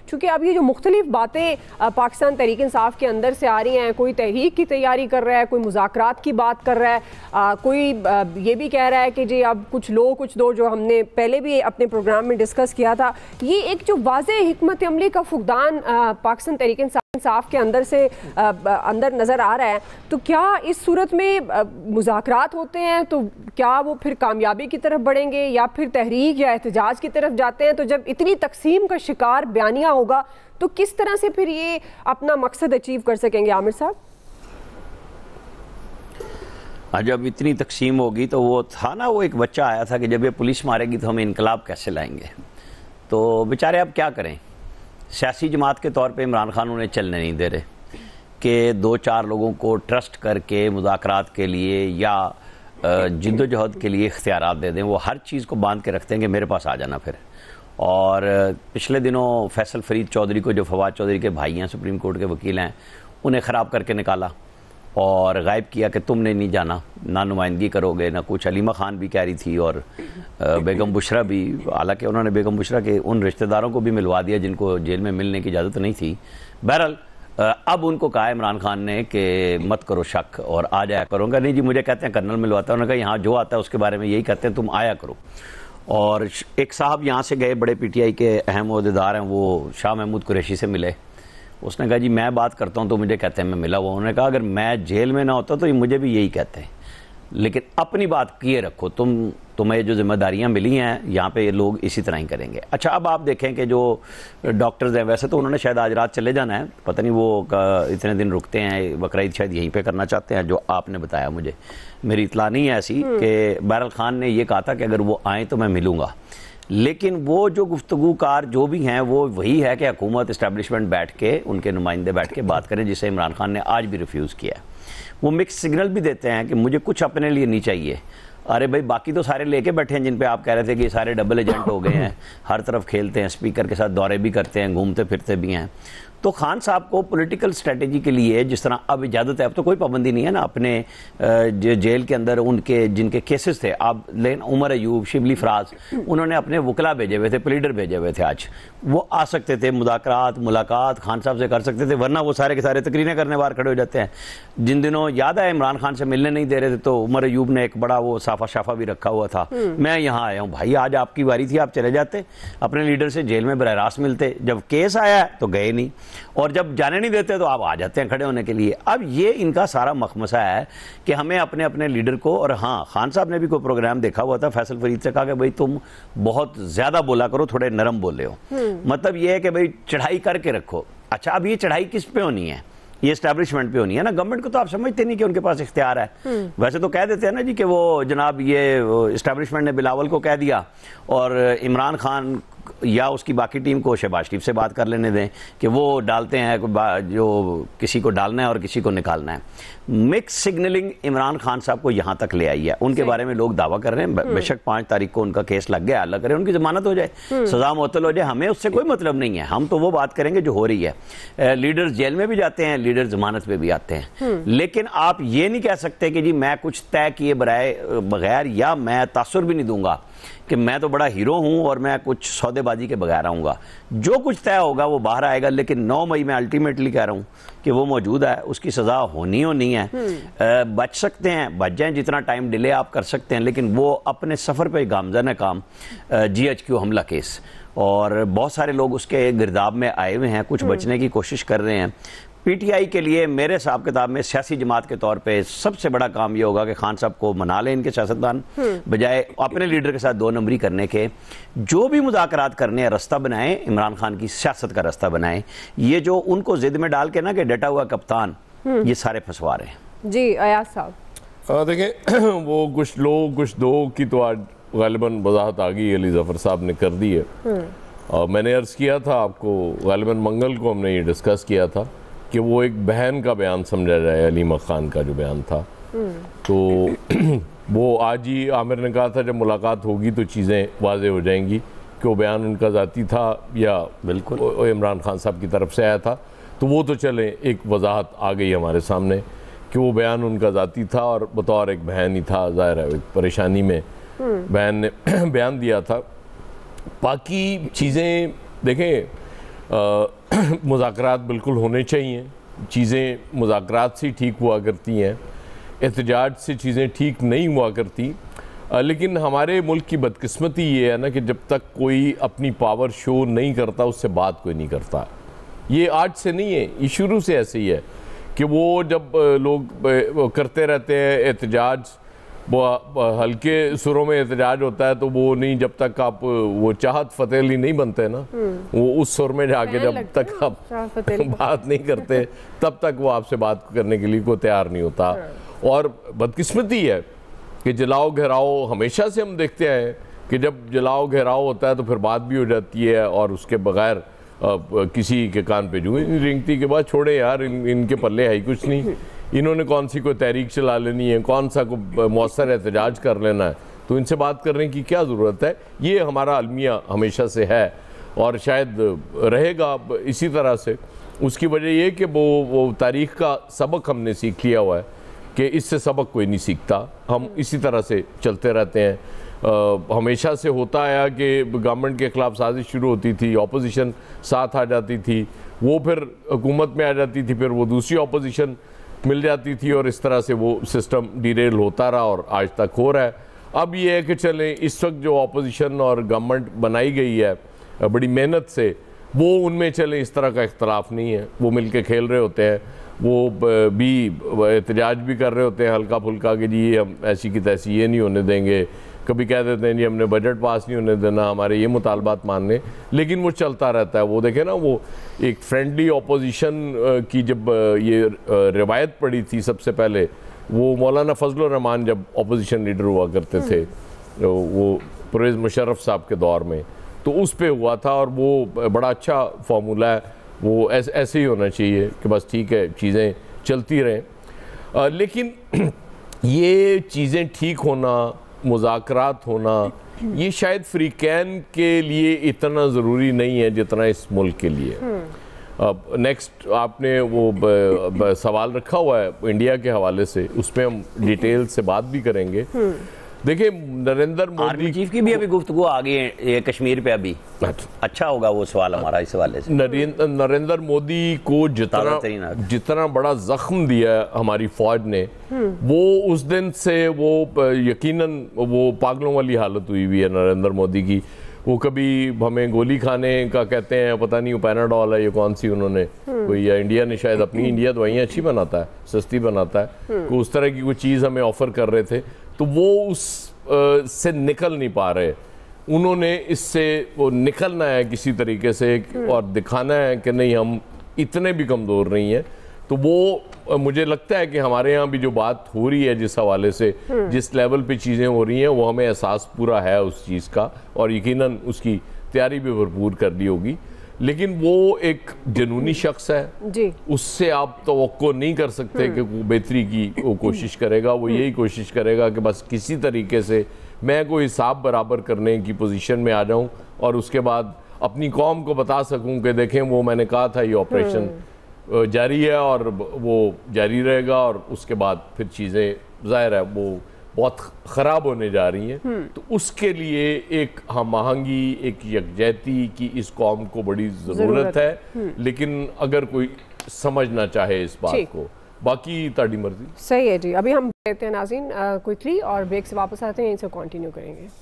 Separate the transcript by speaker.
Speaker 1: चूँकि अब ये जो मुख्तलिफ बातें पाकिस्तान तहरीक इंसाफ के अंदर से आ रही हैं, कोई तहरीक की तैयारी कर रहा है, कोई मुज़ाकरात की बात कर रहा है, कोई ये भी कह रहा है कि जी अब कुछ लो कुछ दो, जो हमने पहले भी अपने प्रोग्राम में डिस्कस किया था। ये एक जो वाज़ेह हिकमत अमली का फुकदान पाकिस्तान तहरीक इंसाफ के अंदर से अंदर नज़र आ रहा है, तो क्या इस सूरत में मुज़ाकरात होते हैं तो क्या वो फिर कामयाबी की तरफ बढ़ेंगे या फिर तहरीक या एहतजाज की तरफ जाते हैं? तो जब इतनी तकसीम का शिकार बयानिया होगा तो किस तरह से फिर ये अपना मकसद अचीव कर सकेंगे आमिर साहब?
Speaker 2: जब इतनी तकसीम होगी तो वो था ना, वो एक बच्चा आया था कि जब ये पुलिस मारेगी तो हम इनकलाब कैसे लाएंगे। तो बेचारे अब क्या करें, सियासी जमात के तौर पे इमरान खान उन्हें चलने नहीं दे रहे कि 2-4 लोगों को ट्रस्ट करके मुज़ाकरात के लिए या जिद्दोजहद के लिए इख्तियारात दे दें। वो हर चीज़ को बांध के रखते हैं कि मेरे पास आ जाना फिर। और पिछले दिनों फैसल फरीद चौधरी को, जो फवाद चौधरी के भाई हैं, सुप्रीम कोर्ट के वकील हैं, उन्हें ख़राब करके निकाला और गायब किया कि तुमने नहीं जाना, ना नुमाइंदगी करोगे ना कुछ। अलीमा खान भी कह रही थी और बेगम बुशरा भी, हालांकि उन्होंने बेगम बुशरा के उन रिश्तेदारों को भी मिलवा दिया जिनको जेल में मिलने की इजाज़त नहीं थी। बहरहाल अब उनको कहा इमरान खान ने कि मत करो शक और आ जाया करूँगा। नहीं जी, मुझे कहते हैं कर्नल मिलवाता है। उन्होंने कहा यहाँ जो आता है उसके बारे में यही कहते हैं, तुम आया करो। और एक साहब यहाँ से गए, बड़े PTI के अहम ओहदेदार हैं, वो शाह महमूद कुरैशी से मिले। उसने कहा जी मैं बात करता हूँ तो मुझे कहते हैं मैं मिला हुआ। उन्होंने कहा अगर मैं जेल में ना होता तो मुझे भी यही कहते हैं, लेकिन अपनी बात किए रखो, तुम्हें जो जिम्मेदारियां मिली हैं यहाँ पे ये लोग इसी तरह ही करेंगे। अच्छा, अब आप देखें कि जो डॉक्टर्स हैं, वैसे तो उन्होंने शायद आज रात चले जाना है, पता नहीं वो इतने दिन रुकते हैं, बकरीद शायद यहीं पे करना चाहते हैं, जो आपने बताया मुझे, मेरी इतला नहीं है ऐसी कि बहरहाल खान ने ये कहा था कि अगर वो आए तो मैं मिलूँगा। लेकिन वो जो गुफ्तगूकार जो भी हैं वो वही है कि हुकूमत इस्टेब्लिशमेंट बैठ के, उनके नुमाइंदे बैठ के बात करें, जिसे इमरान खान ने आज भी रिफ्यूज़ किया। वो मिक्स सिग्नल भी देते हैं कि मुझे कुछ अपने लिए नहीं चाहिए। अरे भाई, बाकी तो सारे लेके बैठे हैं जिन पे आप कह रहे थे कि सारे डबल एजेंट हो गए हैं, हर तरफ खेलते हैं, स्पीकर के साथ दौरे भी करते हैं, घूमते फिरते भी हैं। तो खान साहब को पॉलिटिकल स्ट्रेटेजी के लिए जिस तरह अब इजाज़त है, अब तो कोई पाबंदी नहीं है ना, अपने जेल के अंदर उनके जिनके केसेस थे, आप लेकिन उमर अयूब, शिबली फराज, उन्होंने अपने वकला भेजे हुए थे, प्लीडर भेजे हुए थे, आज वो आ सकते थे, मुज़ाकरात मुलाकात खान साहब से कर सकते थे, वरना वो सारे के सारे तकरीरें करने बाहर खड़े हो जाते हैं। जिन दिनों याद है इमरान खान से मिलने नहीं दे रहे थे तो उमर अयूब ने एक बड़ा वो साफा शाफा भी रखा हुआ था, मैं यहाँ आया हूँ। भाई आज आपकी बारी थी, आप चले जाते, अपने लीडर से जेल में बरह रास्त मिलते, जब केस आया तो गए नहीं, और जब जाने नहीं देते तो आप आ जाते हैं खड़े होने के लिए। अब ये इनका सारा मखमसा है कि हमें अपने अपने लीडर को, और हाँ, खान साहब ने भी कोई प्रोग्राम देखा हुआ था, फैसल फरीद से कहा कि भाई तुम बहुत ज्यादा बोला करो, थोड़े नरम बोले हो। मतलब ये है कि भाई चढ़ाई करके रखो। अच्छा, अब ये चढ़ाई किस पे होनी है? ये एस्टैब्लिशमेंट पे होनी है ना। गवर्नमेंट को तो आप समझते नहीं कि उनके पास इख्तियार है। वैसे तो कह देते हैं ना जी कि वो जनाब ये एस्टैब्लिशमेंट ने बिलावल को कह दिया और इमरान खान या उसकी बाकी टीम को शहबाज शरीफ से बात कर लेने दें कि वो डालते हैं जो किसी को डालना है और किसी को निकालना है। मिक्स सिग्नलिंग इमरान खान साहब को यहाँ तक ले आई है। उनके बारे में लोग दावा कर रहे हैं, बेशक 5 तारीख को उनका केस लग गया, अल्लाह करे उनकी जमानत हो जाए, सजा मुअत्तल हो जाए, हमें उससे कोई मतलब नहीं है। हम तो वो बात करेंगे जो हो रही है। लीडर्स जेल में भी जाते हैं, लीडर जमानत पे भी आते हैं, लेकिन आप ये नहीं कह सकते कि जी मैं कुछ तय किए बगैर, या मैं तासुर भी नहीं दूंगा कि मैं तो बड़ा हीरो हूं और मैं कुछ सौदेबाजी के बगैर आऊंगा। जो कुछ तय होगा वो बाहर आएगा, लेकिन 9 मई में अल्टीमेटली कह रहा हूं कि वो मौजूद है, उसकी सजा होनी है। बच सकते हैं, बच जाएं, जितना टाइम डिले आप कर सकते हैं, लेकिन वो अपने सफर पे गामजन है काम। GHQ हमला केस और बहुत सारे लोग उसके गिरदाब में आए हुए हैं, कुछ बचने की कोशिश कर रहे हैं। PTI के लिए मेरे हिसाब किताब में सियासी जमात के तौर पे सबसे बड़ा काम ये होगा कि खान साहब को मना लें इनके सियासतदान, बजाय अपने लीडर के साथ 2 नंबरी करने के। जो भी मुज़ाकरात करने हैं रास्ता बनाएं, इमरान खान की सियासत का रास्ता बनाएं। ये जो उनको जिद में डाल के ना कि डटा हुआ कप्तान, ये सारे फंसवा रहे हैं।
Speaker 1: जी अयाज साहब,
Speaker 3: देखें वो कुछ लोग कुछ दो की तो आज गालिबन वजाहत आ गई, अली जफर साहब ने कर दी है। मैंने अर्ज़ किया था आपको, गालिबन मंगल को हमने ये डिस्कस किया था कि वो एक बहन का बयान समझा जाए, अलीमा खान का जो बयान था। तो वो आज ही आमिर ने कहा था जब मुलाकात होगी तो चीज़ें वाज़ेह हो जाएंगी कि वो बयान उनका ज़ाती था या बिल्कुल इमरान खान साहब की तरफ से आया था। तो वो तो चले, एक वजाहत आ गई हमारे सामने कि वो बयान उनका ज़ाती था और बतौर एक बहन ही था, ज़ाहिर है एक परेशानी में बहन ने बयान दिया था। बाकी चीज़ें देखें, मुज़ाकरात बिल्कुल होने चाहिए, चीज़ें मुज़ाकरात से ठीक हुआ करती हैं, एहतजाज से चीज़ें ठीक नहीं हुआ करती। लेकिन हमारे मुल्क की बदकिस्मती ये है ना कि जब तक कोई अपनी पावर शो नहीं करता उससे बात कोई नहीं करता। ये आज से नहीं है, ये शुरू से ऐसे ही है कि वो जब लोग करते रहते हैं एहतजाज, वो हल्के सुरों में एहतजाज होता है तो वो नहीं, जब तक आप वो चाहत फतेह अली नहीं बनते ना, वो उस सुर में जाके जब तक आप बात नहीं करते तब तक वो आपसे बात करने के लिए कोई तैयार नहीं होता। और बदकिस्मती है कि जलाओ घेराओ हमेशा से हम देखते हैं कि जब जलाओ घेराओ होता है तो फिर बात भी हो जाती है और उसके बगैर किसी के कान पे जूं नहीं रेंगती के बाद छोड़े यार, इनके पल्ले है ही कुछ नहीं, इन्होंने कौन सी कोई तहरीक चला लेनी है, कौन सा को मौसर एहतजाज कर लेना है, तो इनसे बात करने की क्या ज़रूरत है। ये हमारा अलमिया हमेशा से है और शायद रहेगा इसी तरह से। उसकी वजह ये कि वो तारीख़ का सबक हमने सीख लिया हुआ है कि इससे सबक कोई नहीं सीखता, हम इसी तरह से चलते रहते हैं। हमेशा से होता आया कि गवर्नमेंट के ख़िलाफ़ साजिश शुरू होती थी, ऑपोजिशन साथ आ जाती थी, वो फिर हुकूमत में आ जाती थी, फिर वो दूसरी ऑपोजिशन मिल जाती थी और इस तरह से वो सिस्टम डिरेल होता रहा और आज तक हो रहा है। अब ये है कि चलें इस वक्त जो ऑपोजिशन और गवर्नमेंट बनाई गई है बड़ी मेहनत से, वो उनमें चलें इस तरह का इख्तलाफ नहीं है, वो मिल के खेल रहे होते हैं, वो भी एहतजाज भी कर रहे होते हैं हल्का फुल्का कि जी हम ऐसी की तैसी ये नहीं होने देंगे, कभी कह देते हैं जी हमने बजट पास नहीं होने देना, हमारे ये मुतालबात मानने, लेकिन वो चलता रहता है। वो देखें ना, वो एक फ्रेंडली ऑपोजिशन की जब ये रिवायत पड़ी थी सबसे पहले, वो मौलाना फजलुर रहमान जब ऑपोजिशन लीडर हुआ करते थे, वो परवेज़ मुशर्रफ साहब के दौर में, तो उस पे हुआ था और वो बड़ा अच्छा फार्मूला है, वो ऐसे ही होना चाहिए कि बस ठीक है चीज़ें चलती रहें। लेकिन ये चीज़ें ठीक होना, मुज़ाकरात होना, ये शायद अफ्रीकैन के लिए इतना ज़रूरी नहीं है जितना इस मुल्क के लिए। अब नेक्स्ट आपने वो सवाल रखा हुआ है इंडिया के हवाले से, उसमें हम डिटेल से बात भी करेंगे। देखिए नरेंद्र मोदी
Speaker 2: चीफ की भी अभी गुफ्तगू आ गई है ये कश्मीर पे, अभी अच्छा होगा वो सवाल हमारा इस हवाले से।
Speaker 3: नरेंद्र मोदी को जितना बड़ा जख्म दिया हमारी फौज ने, वो उस दिन से वो यकीनन वो पागलों वाली हालत हुई हुई है नरेंद्र मोदी की। वो कभी हमें गोली खाने का कहते हैं, पता नहीं पैनाडॉल है ये कौन सी उन्होंने कोई, या इंडिया ने शायद अपनी, इंडिया दवाइयाँ अच्छी बनाता है, सस्ती बनाता है, तो उस तरह की कोई चीज़ हमें ऑफ़र कर रहे थे, तो वो उस से निकल नहीं पा रहे। उन्होंने इससे वो निकलना है किसी तरीके से और दिखाना है कि नहीं हम इतने भी कमज़ोर नहीं हैं। तो वो मुझे लगता है कि हमारे यहाँ भी जो बात हो रही है जिस हवाले से, जिस लेवल पे चीज़ें हो रही हैं, वो हमें एहसास पूरा है उस चीज़ का और यकीनन उसकी तैयारी भी भरपूर कर दी होगी। लेकिन वो एक जुनूनी शख्स है जी, उससे आप तवक्को नहीं कर सकते कि वो बेहतरी की वो कोशिश करेगा। वो यही कोशिश करेगा कि बस किसी तरीके से मैं कोई हिसाब बराबर करने की पोजीशन में आ जाऊं और उसके बाद अपनी कौम को बता सकूं कि देखें वो मैंने कहा था ये ऑपरेशन जारी है और वो जारी रहेगा, और उसके बाद फिर चीज़ें ज़ाहिर है वो बहुत ख़राब होने जा रही हैं। तो उसके लिए एक हम आहंगी, एक यकजहती की इस कौम को बड़ी ज़रूरत है। लेकिन अगर कोई समझना चाहे इस बात को, बाकी ताड़ी मर्जी।
Speaker 1: सही है जी। अभी हम कहते हैं नाज़रीन क्विकली और ब्रेक से वापस आते हैं, इनसे कंटिन्यू करेंगे।